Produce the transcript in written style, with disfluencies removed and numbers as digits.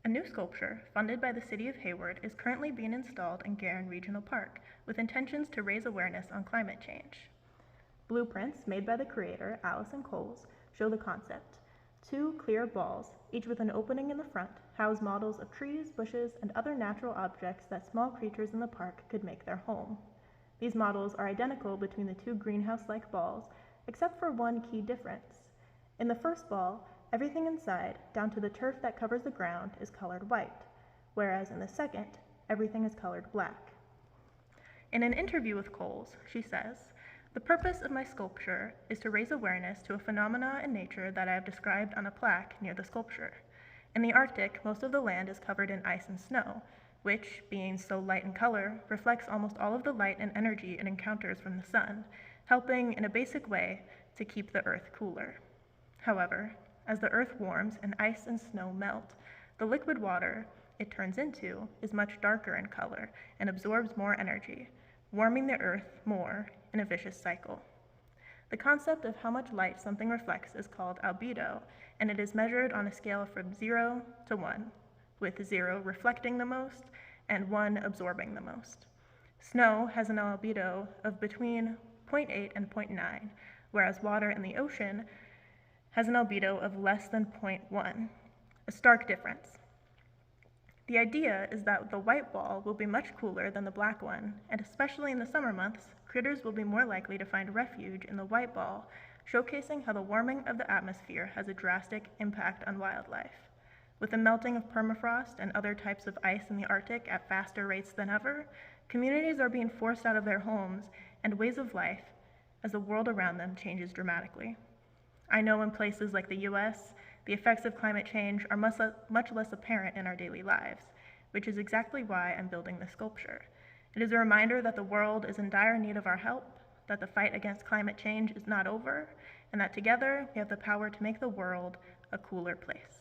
A new sculpture, funded by the city of Hayward, is currently being installed in Garin Regional Park, with intentions to raise awareness on climate change. Blueprints made by the creator, Alyson Coles, show the concept. Two clear balls, each with an opening in the front, house models of trees, bushes, and other natural objects that small creatures in the park could make their home. These models are identical between the two greenhouse-like balls, except for one key difference. In the first ball, everything inside, down to the turf that covers the ground, is colored white, whereas in the second, everything is colored black. In an interview with Coles, she says, "The purpose of my sculpture is to raise awareness to a phenomena in nature that I have described on a plaque near the sculpture. In the Arctic, most of the land is covered in ice and snow, which, being so light in color, reflects almost all of the light and energy it encounters from the sun, helping, in a basic way, to keep the Earth cooler. However, as the Earth warms and ice and snow melt, the liquid water it turns into is much darker in color and absorbs more energy, warming the Earth more in a vicious cycle. The concept of how much light something reflects is called albedo, and it is measured on a scale from 0 to 1, with 0 reflecting the most and 1 absorbing the most. Snow has an albedo of between 0.8 and 0.9, whereas water in the ocean has an albedo of less than 0.1, a stark difference. The idea is that the white ball will be much cooler than the black one, and especially in the summer months, critters will be more likely to find refuge in the white ball, showcasing how the warming of the atmosphere has a drastic impact on wildlife. With the melting of permafrost and other types of ice in the Arctic at faster rates than ever, communities are being forced out of their homes and ways of life as the world around them changes dramatically. I know in places like the US, the effects of climate change are much less apparent in our daily lives, which is exactly why I'm building this sculpture. It is a reminder that the world is in dire need of our help, that the fight against climate change is not over, and that together we have the power to make the world a cooler place.